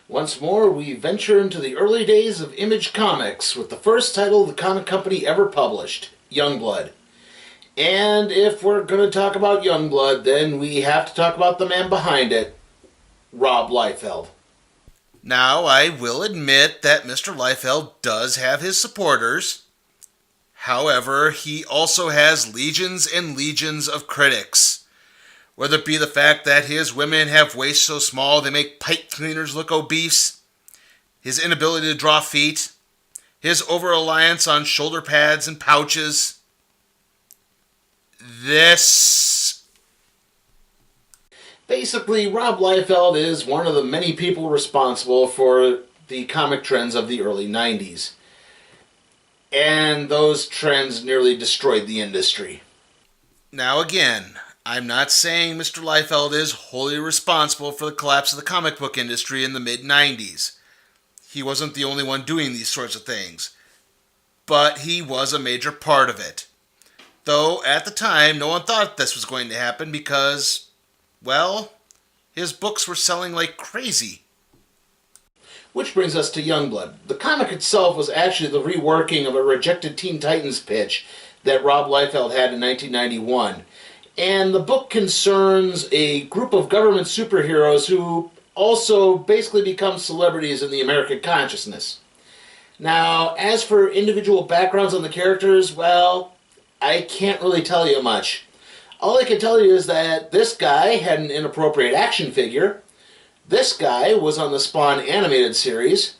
Once more, we venture into the early days of Image Comics with the first title the comic company ever published, Youngblood. And if we're going to talk about Youngblood, then we have to talk about the man behind it, Rob Liefeld. Now, I will admit that Mr. Liefeld does have his supporters. However, he also has legions and legions of critics. Whether it be the fact that his women have waists so small they make pipe cleaners look obese, his inability to draw feet, his over-reliance on shoulder pads and pouches. Basically, Rob Liefeld is one of the many people responsible for the comic trends of the early 90s. And those trends nearly destroyed the industry. Now again, I'm not saying Mr. Liefeld is wholly responsible for the collapse of the comic book industry in the mid-90s. He wasn't the only one doing these sorts of things. But he was a major part of it. Though, at the time, no one thought this was going to happen because, well, his books were selling like crazy. Which brings us to Youngblood. The comic itself was actually the reworking of a rejected Teen Titans pitch that Rob Liefeld had in 1991. And the book concerns a group of government superheroes who also basically become celebrities in the American consciousness. Now, as for individual backgrounds on the characters, well, I can't really tell you much. All I can tell you is that this guy had an inappropriate action figure. This guy was on the Spawn animated series.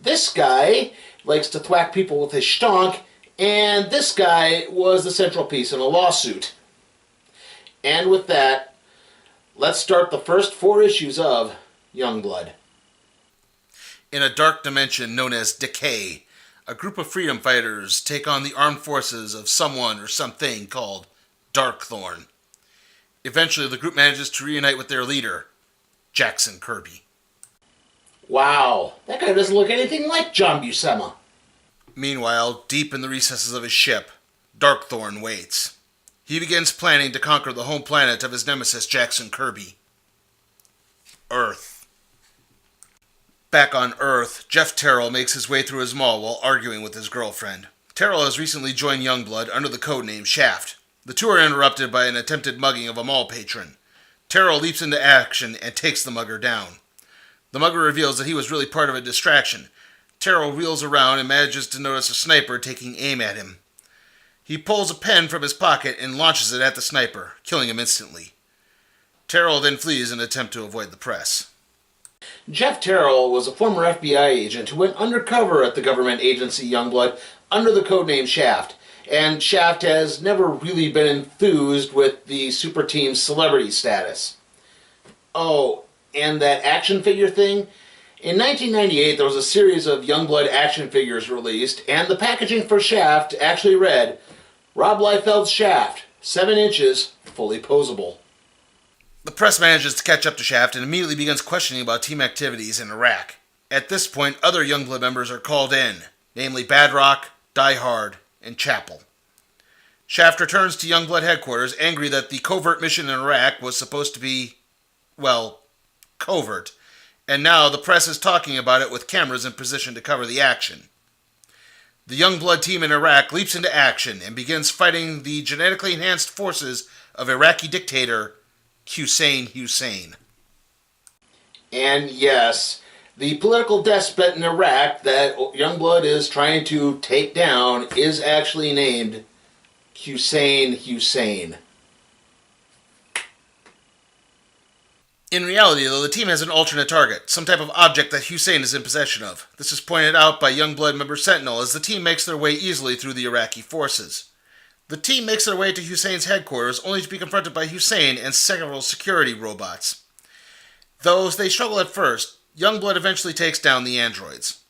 This guy likes to thwack people with his stonk. And this guy was the central piece in a lawsuit. And with that, let's start the first 4 issues of Youngblood. In a dark dimension known as Decay, a group of freedom fighters take on the armed forces of someone or something called Darkthorn. Eventually, the group manages to reunite with their leader, Jackson Kirby. Wow, that guy doesn't look anything like John Buscema. Meanwhile, deep in the recesses of his ship, Darkthorn waits. He begins planning to conquer the home planet of his nemesis Jackson Kirby, Earth. Back on Earth, Jeff Terrell makes his way through his mall while arguing with his girlfriend. Terrell has recently joined Youngblood under the codename Shaft. The two are interrupted by an attempted mugging of a mall patron. Terrell leaps into action and takes the mugger down. The mugger reveals that he was really part of a distraction. Terrell wheels around and manages to notice a sniper taking aim at him. He pulls a pen from his pocket and launches it at the sniper, killing him instantly. Terrell then flees in an attempt to avoid the press. Jeff Terrell was a former FBI agent who went undercover at the government agency Youngblood under the codename Shaft. And Shaft has never really been enthused with the super team's celebrity status. Oh, and that action figure thing? In 1998, there was a series of Youngblood action figures released, and the packaging for Shaft actually read, Rob Liefeld's Shaft, 7 inches, fully posable. The press manages to catch up to Shaft and immediately begins questioning about team activities in Iraq. At this point, other Youngblood members are called in, namely Badrock, Die Hard, and Chapel. Shaft returns to Youngblood headquarters, angry that the covert mission in Iraq was supposed to be, well, covert, and now the press is talking about it with cameras in position to cover the action. The Youngblood team in Iraq leaps into action and begins fighting the genetically enhanced forces of Iraqi dictator Hussein. And yes, the political despot in Iraq that Youngblood is trying to take down is actually named Hussein. In reality, though, the team has an alternate target, some type of object that Hussein is in possession of. This is pointed out by Youngblood member Sentinel as the team makes their way easily through the Iraqi forces. The team makes their way to Hussein's headquarters, only to be confronted by Hussein and several security robots. Though they struggle at first, Youngblood eventually takes down the androids.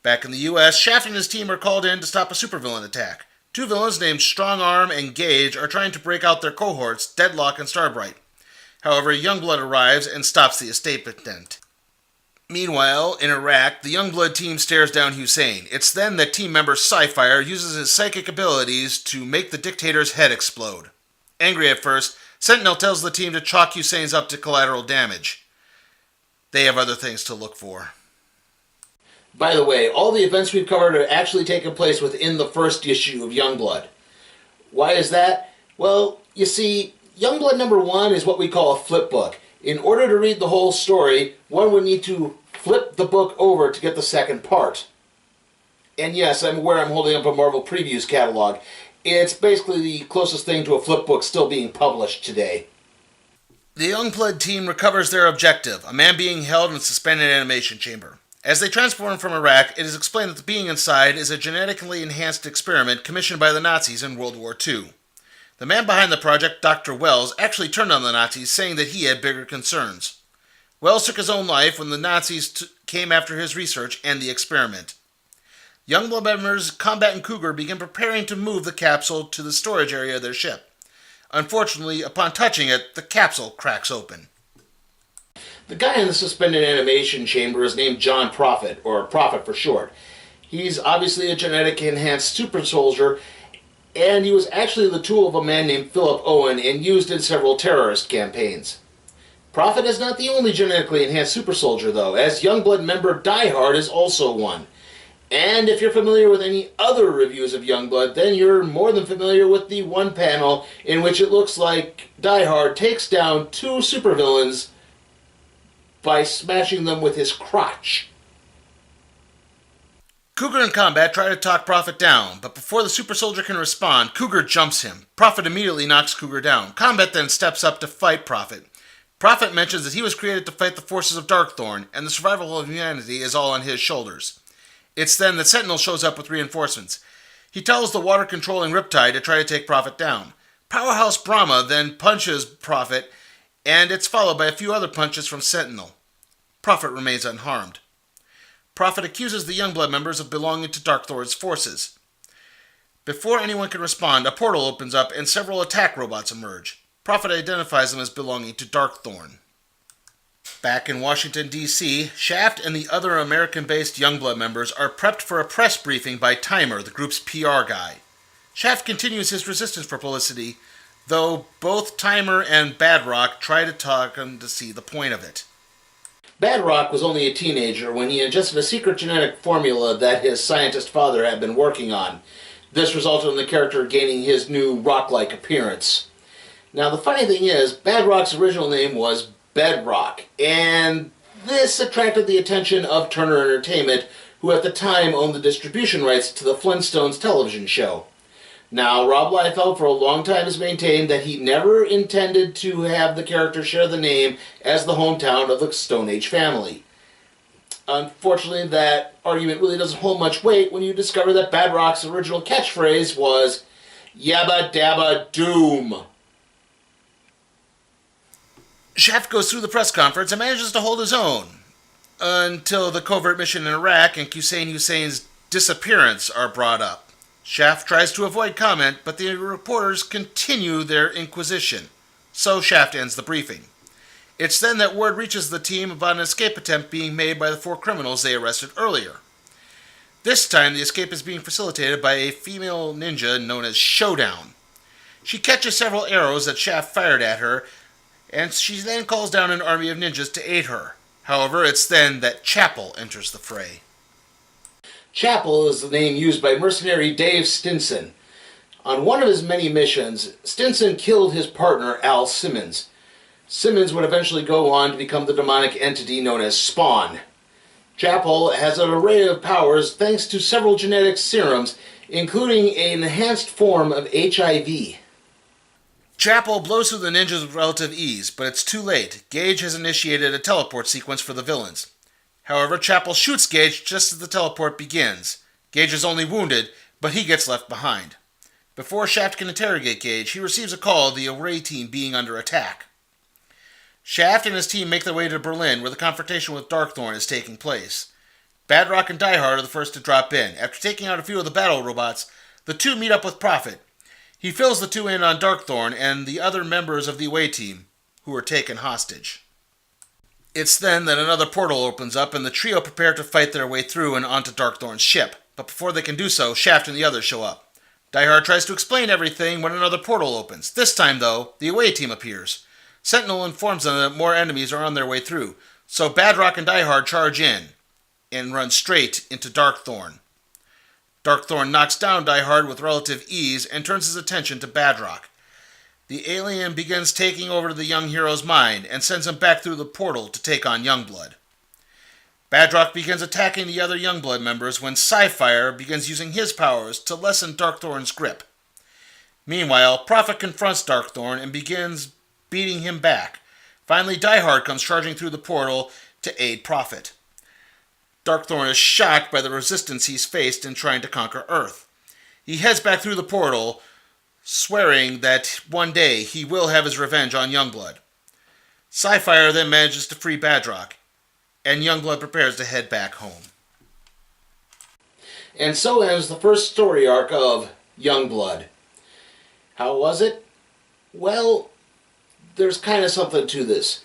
Back in the US, Shaft and his team are called in to stop a supervillain attack. 2 villains named Strongarm and Gage are trying to break out their cohorts, Deadlock and Starbright. However, Youngblood arrives and stops the escape attempt. Meanwhile, in Iraq, the Youngblood team stares down Hussein. It's then that team member Sci-Fire uses his psychic abilities to make the dictator's head explode. Angry at first, Sentinel tells the team to chalk Hussein's up to collateral damage. They have other things to look for. By the way, all the events we've covered are actually taking place within the first issue of Youngblood. Why is that? Well, you see, Youngblood number 1 is what we call a flip book. In order to read the whole story, one would need to flip the book over to get the second part. And yes, I'm aware I'm holding up a Marvel Previews catalog. It's basically the closest thing to a flip book still being published today. The Youngblood team recovers their objective, a man being held in a suspended animation chamber. As they transport him from Iraq, it is explained that the being inside is a genetically enhanced experiment commissioned by the Nazis in World War II. The man behind the project, Dr. Wells, actually turned on the Nazis, saying that he had bigger concerns. Wells took his own life when the Nazis came after his research and the experiment. Youngblood members Combat and Cougar begin preparing to move the capsule to the storage area of their ship. Unfortunately, upon touching it, the capsule cracks open. The guy in the suspended animation chamber is named John Prophet, or Prophet for short. He's obviously a genetic enhanced super soldier, and he was actually the tool of a man named Philip Owen and used in several terrorist campaigns. Prophet is not the only genetically enhanced super soldier, though, as Youngblood member Die Hard is also one. And if you're familiar with any other reviews of Youngblood, then you're more than familiar with the one panel in which it looks like Die Hard takes down 2 supervillains by smashing them with his crotch. Cougar in combat try to talk Prophet down, but before the super soldier can respond, Cougar jumps him. Prophet immediately knocks Cougar down. Combat then steps up to fight Prophet. Prophet mentions that he was created to fight the forces of Darkthorn, and the survival of humanity is all on his shoulders. It's then that Sentinel shows up with reinforcements. He tells the water-controlling Riptide to try to take Prophet down. Powerhouse Brahma then punches Prophet, and it's followed by a few other punches from Sentinel. Prophet remains unharmed. Prophet accuses the Youngblood members of belonging to Darkthorn's forces. Before anyone can respond, a portal opens up and several attack robots emerge. Prophet identifies them as belonging to Darkthorn. Back in Washington, D.C., Shaft and the other American-based Youngblood members are prepped for a press briefing by Timer, the group's PR guy. Shaft continues his resistance for publicity, though both Timer and Badrock try to talk him to see the point of it. Badrock was only a teenager when he ingested a secret genetic formula that his scientist father had been working on. This resulted in the character gaining his new rock-like appearance. Now, the funny thing is, Badrock's original name was Bedrock, and this attracted the attention of Turner Entertainment, who at the time owned the distribution rights to the Flintstones television show. Now, Rob Liefeld for a long time has maintained that he never intended to have the character share the name as the hometown of the Stone Age family. Unfortunately, that argument really doesn't hold much weight when you discover that Badrock's original catchphrase was, "Yabba Dabba Doom." Shaft goes through the press conference and manages to hold his own, until the covert mission in Iraq and Hussein Hussein's disappearance are brought up. Shaft tries to avoid comment, but the reporters continue their inquisition, so Shaft ends the briefing. It's then that word reaches the team about an escape attempt being made by the 4 criminals they arrested earlier. This time, the escape is being facilitated by a female ninja known as Showdown. She catches several arrows that Shaft fired at her, and she then calls down an army of ninjas to aid her. However, it's then that Chapel enters the fray. Chapel is the name used by mercenary Dave Stinson. On one of his many missions, Stinson killed his partner Al Simmons. Simmons would eventually go on to become the demonic entity known as Spawn. Chapel has an array of powers thanks to several genetic serums, including an enhanced form of HIV. Chapel blows through the ninjas with relative ease, but it's too late. Gage has initiated a teleport sequence for the villains. However, Chapel shoots Gage just as the teleport begins. Gage is only wounded, but he gets left behind. Before Shaft can interrogate Gage, he receives a call of the Array team being under attack. Shaft and his team make their way to Berlin, where the confrontation with Darkthorn is taking place. Badrock and Die Hard are the first to drop in. After taking out a few of the battle robots, the two meet up with Prophet. He fills the two in on Darkthorn and the other members of the away team, who are taken hostage. It's then that another portal opens up and the trio prepare to fight their way through and onto Darkthorn's ship. But before they can do so, Shaft and the others show up. Die Hard tries to explain everything when another portal opens. This time, though, the away team appears. Sentinel informs them that more enemies are on their way through, So Badrock and Diehard charge in and run straight into Darkthorn. Darkthorn knocks down Diehard with relative ease and turns his attention to Badrock. The alien begins taking over the young hero's mind and sends him back through the portal to take on Youngblood. Badrock begins attacking the other Youngblood members when Psyfire begins using his powers to lessen Darkthorn's grip. Meanwhile, Prophet confronts Darkthorn and begins beating him back. Finally, Diehard comes charging through the portal to aid Prophet. Darkthorn is shocked by the resistance he's faced in trying to conquer Earth. He heads back through the portal, swearing that one day he will have his revenge on Youngblood. Psyfire then manages to free Badrock, and Youngblood prepares to head back home. And so ends the first story arc of Youngblood. How was it? Well, there's kind of something to this.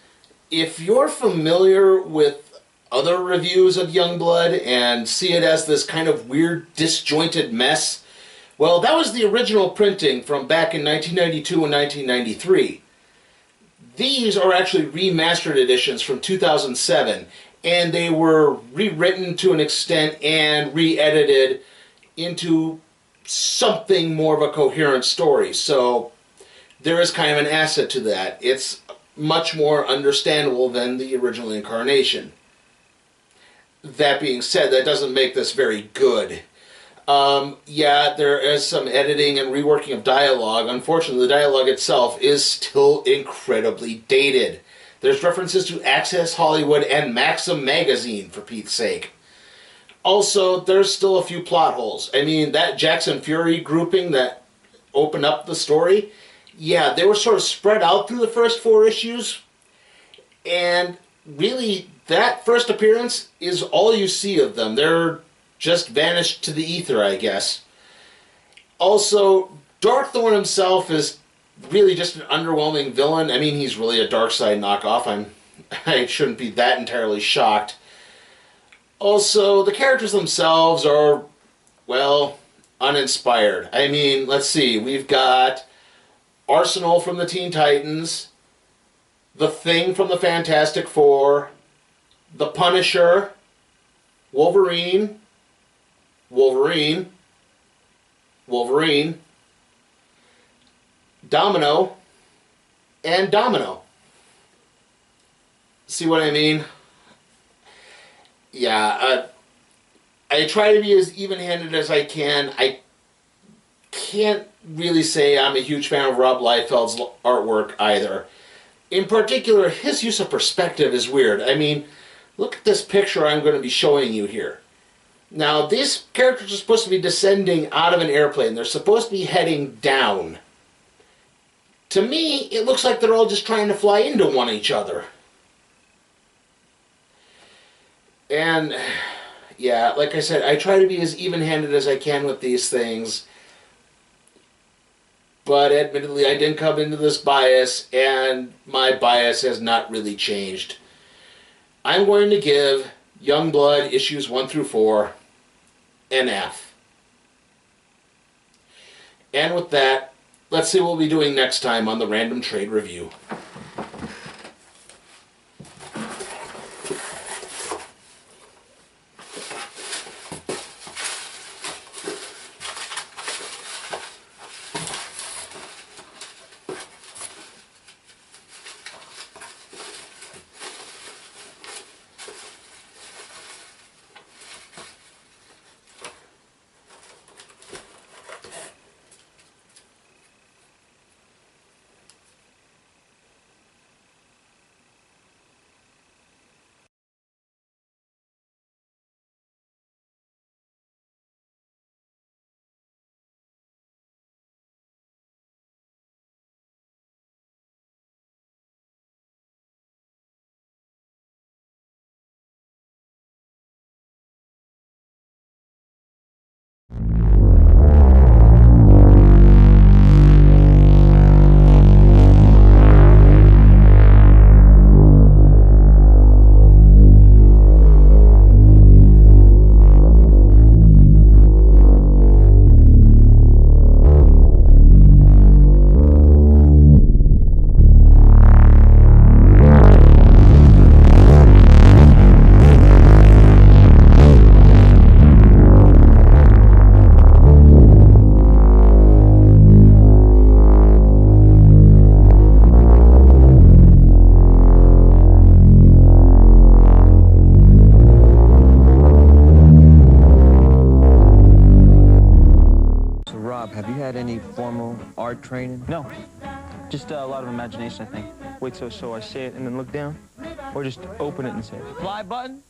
If you're familiar with other reviews of Youngblood and see it as this kind of weird, disjointed mess, well, that was the original printing from back in 1992 and 1993. These are actually remastered editions from 2007, and they were rewritten to an extent and re-edited into something more of a coherent story. So there is kind of an asset to that. It's much more understandable than the original incarnation. That being said, that doesn't make this very good. Yeah, there is some editing and reworking of dialogue. Unfortunately, the dialogue itself is still incredibly dated. There's references to Access Hollywood and Maxim magazine, for Pete's sake. Also, there's still a few plot holes. I mean, that Jackson Fury grouping that opened up the story, yeah, they were sort of spread out through the first 4 issues, and really, that first appearance is all you see of them. They're just vanished to the ether, I guess. Also, Darkthorn himself is really just an underwhelming villain. I mean, he's really a Darkseid knockoff. I shouldn't be that entirely shocked. Also, the characters themselves are, well, uninspired. I mean, let's see. We've got Arsenal from the Teen Titans, the Thing from the Fantastic Four, the Punisher, Wolverine, Domino, and Domino. See what I mean? Yeah, I try to be as even-handed as I can. I can't really say I'm a huge fan of Rob Liefeld's artwork either. In particular, his use of perspective is weird. I mean, look at this picture I'm going to be showing you here. Now, these characters are supposed to be descending out of an airplane. They're supposed to be heading down. To me, it looks like they're all just trying to fly into one each other. And, yeah, like I said, I try to be as even-handed as I can with these things. But admittedly, I didn't come into this bias, and my bias has not really changed. I'm going to give Youngblood issues 1 through 4 an F. And with that, let's see what we'll be doing next time on the Random Trade Review. had any formal art training? No, just a lot of imagination, I think. Wait so I say it and then look down, or just open it and say it. Fly button?